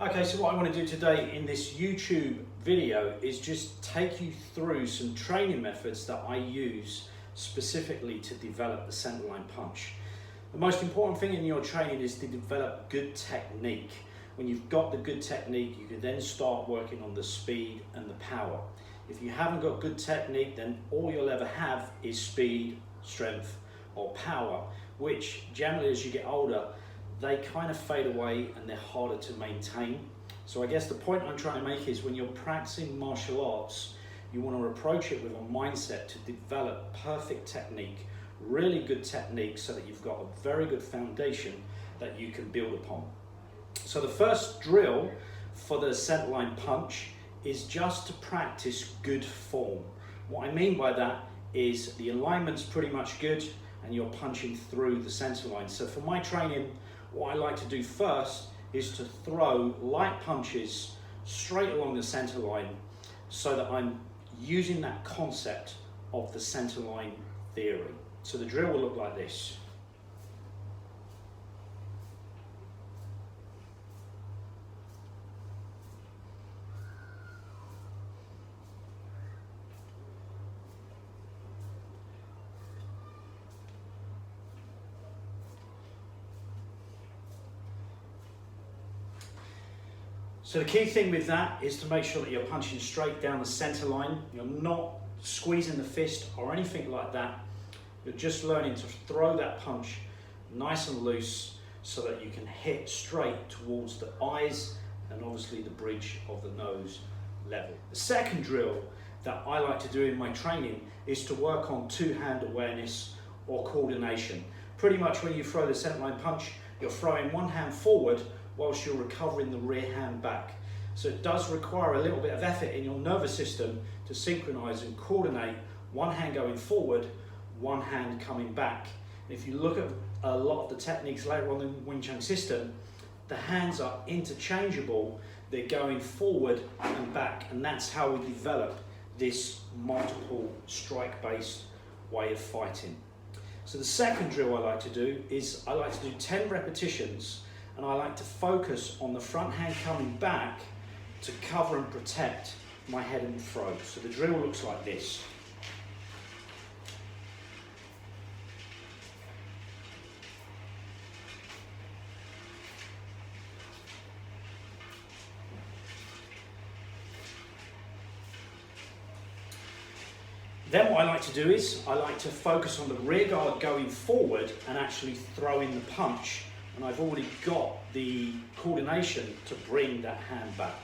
Okay, so what I want to do today in this YouTube video is just take you through some training methods that I use specifically to develop the centerline punch. The most important thing in your training is to develop good technique. When you've got the good technique, you can then start working on the speed and the power. If you haven't got good technique, then all you'll ever have is speed, strength, or power, which generally as you get older, they kind of fade away and they're harder to maintain. So I guess the point I'm trying to make is when you're practicing martial arts, you want to approach it with a mindset to develop perfect technique, really good technique, so that you've got a very good foundation that you can build upon. So the first drill for the centerline punch is just to practice good form. What I mean by that is the alignment's pretty much good and you're punching through the centerline. So for my training, what I like to do first is to throw light punches straight along the center line so that I'm using that concept of the center line theory. So the drill will look like this. So the key thing with that is to make sure that you're punching straight down the center line. You're not squeezing the fist or anything like that. You're just learning to throw that punch nice and loose so that you can hit straight towards the eyes and obviously the bridge of the nose level. The second drill that I like to do in my training is to work on two-hand awareness or coordination. Pretty much when you throw the centerline punch, you're throwing one hand forward whilst you're recovering the rear hand back. So it does require a little bit of effort in your nervous system to synchronize and coordinate one hand going forward, one hand coming back. And if you look at a lot of the techniques later on in the Wing Chun system, the hands are interchangeable. They're going forward and back, and that's how we develop this multiple strike-based way of fighting. So the second drill I like to do is I like to do 10 repetitions, and I like to focus on the front hand coming back to cover and protect my head and throat. So the drill looks like this. Then what I like to do is I like to focus on the rear guard going forward and actually throwing the punch. And I've already got the coordination to bring that hand back.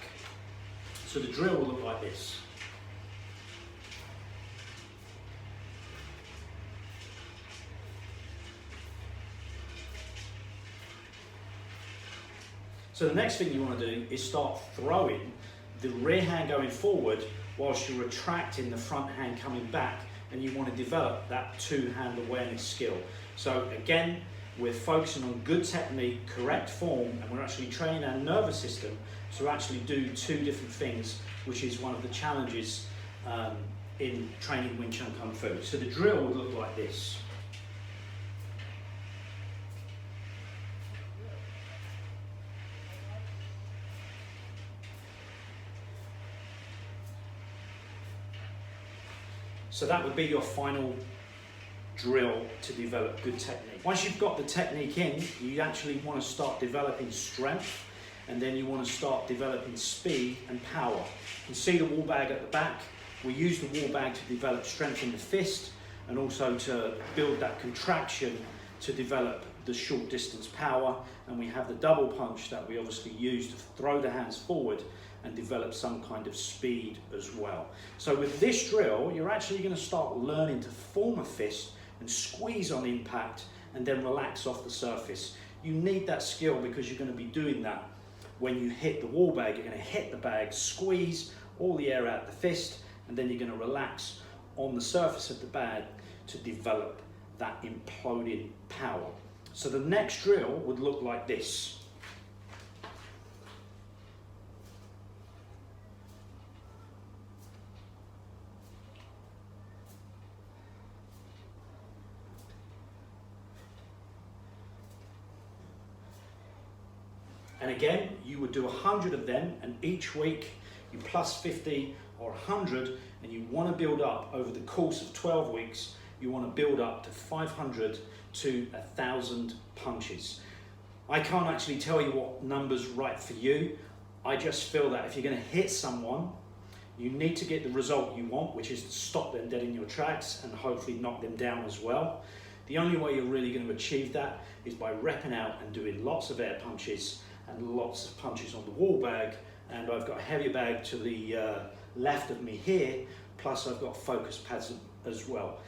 So the drill will look like this. So the next thing you want to do is start throwing the rear hand going forward whilst you're retracting the front hand coming back, and you want to develop that two-hand awareness skill. So again, we're focusing on good technique, correct form, and we're actually training our nervous system to actually do two different things, which is one of the challenges in training Wing Chun Kung Fu. So the drill would look like this. So that would be your final drill to develop good technique. Once you've got the technique in, you actually want to start developing strength, and then you want to start developing speed and power. You can see the wall bag at the back. We use the wall bag to develop strength in the fist and also to build that contraction to develop the short distance power. And we have the double punch that we obviously use to throw the hands forward and develop some kind of speed as well. So with this drill, you're actually going to start learning to form a fist and squeeze on impact and then relax off the surface. You need that skill because you're going to be doing that when you hit the wall bag. You're going to hit the bag, squeeze all the air out of the fist, and then you're going to relax on the surface of the bag to develop that imploding power. So the next drill would look like this. And again, you would do 100 of them, and each week you plus 50 or 100, and you want to build up over the course of 12 weeks, you want to build up to 500 to 1,000 punches. I can't actually tell you what number's right for you. I just feel that if you're going to hit someone, you need to get the result you want, which is to stop them dead in your tracks and hopefully knock them down as well. The only way you're really going to achieve that is by repping out and doing lots of air punches and lots of punches on the wall bag. And I've got a heavy bag to the left of me here, plus I've got focus pads as well.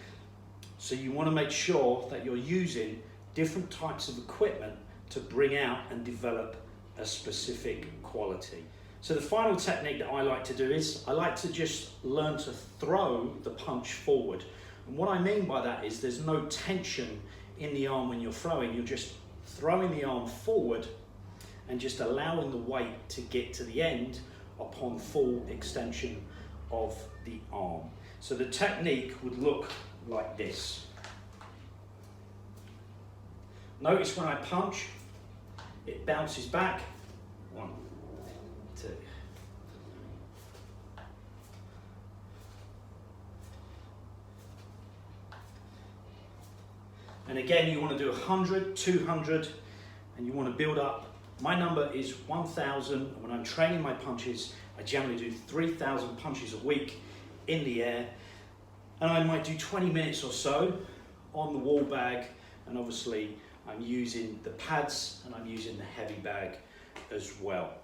So you want to make sure that you're using different types of equipment to bring out and develop a specific quality. So the final technique that I like to do is I like to just learn to throw the punch forward. And what I mean by that is there's no tension in the arm when you're throwing. You're just throwing the arm forward and just allowing the weight to get to the end upon full extension of the arm. So the technique would look like this. Notice when I punch, it bounces back. 1, 2. And again, you want to do 100, 200, and you want to build up. My number is 1,000, and when I'm training my punches, I generally do 3,000 punches a week in the air, and I might do 20 minutes or so on the wall bag, and obviously I'm using the pads and I'm using the heavy bag as well.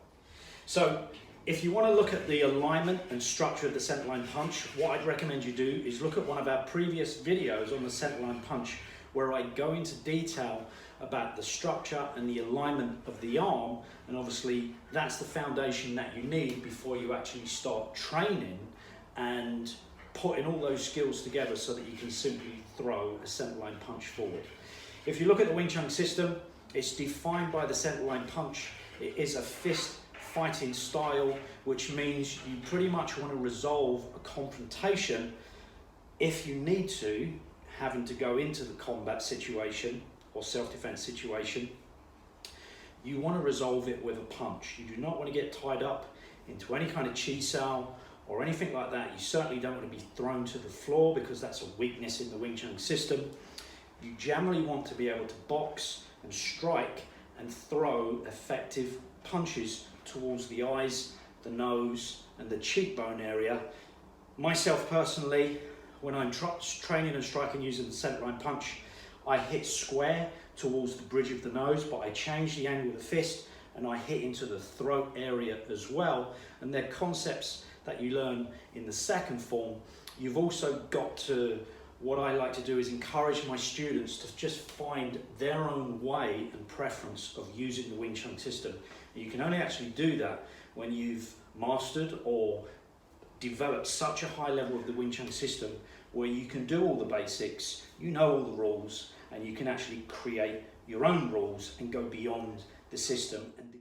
So if you want to look at the alignment and structure of the centerline punch, what I'd recommend you do is look at one of our previous videos on the centerline punch, where I go into detail about the structure and the alignment of the arm, and obviously that's the foundation that you need before you actually start training and putting all those skills together so that you can simply throw a centerline punch forward. If you look at the Wing Chun system, it's defined by the centerline punch. It is a fist fighting style, which means you pretty much want to resolve a confrontation if you need to, having to go into the combat situation or self-defense situation. You want to resolve it with a punch. You do not want to get tied up into any kind of chi sao or anything like that. You certainly don't want to be thrown to the floor, because that's a weakness in the Wing Chun system. You generally want to be able to box and strike and throw effective punches towards the eyes, the nose and the cheekbone area. Myself personally, when I'm training and striking using the centerline punch, I hit square towards the bridge of the nose, but I change the angle of the fist and I hit into the throat area as well. And they're concepts that you learn in the second form. You've also got to, what I like to do is encourage my students to just find their own way and preference of using the Wing Chun system. You can only actually do that when you've mastered or developed such a high level of the Wing Chun system where you can do all the basics, you know all the rules, and you can actually create your own rules and go beyond the system. And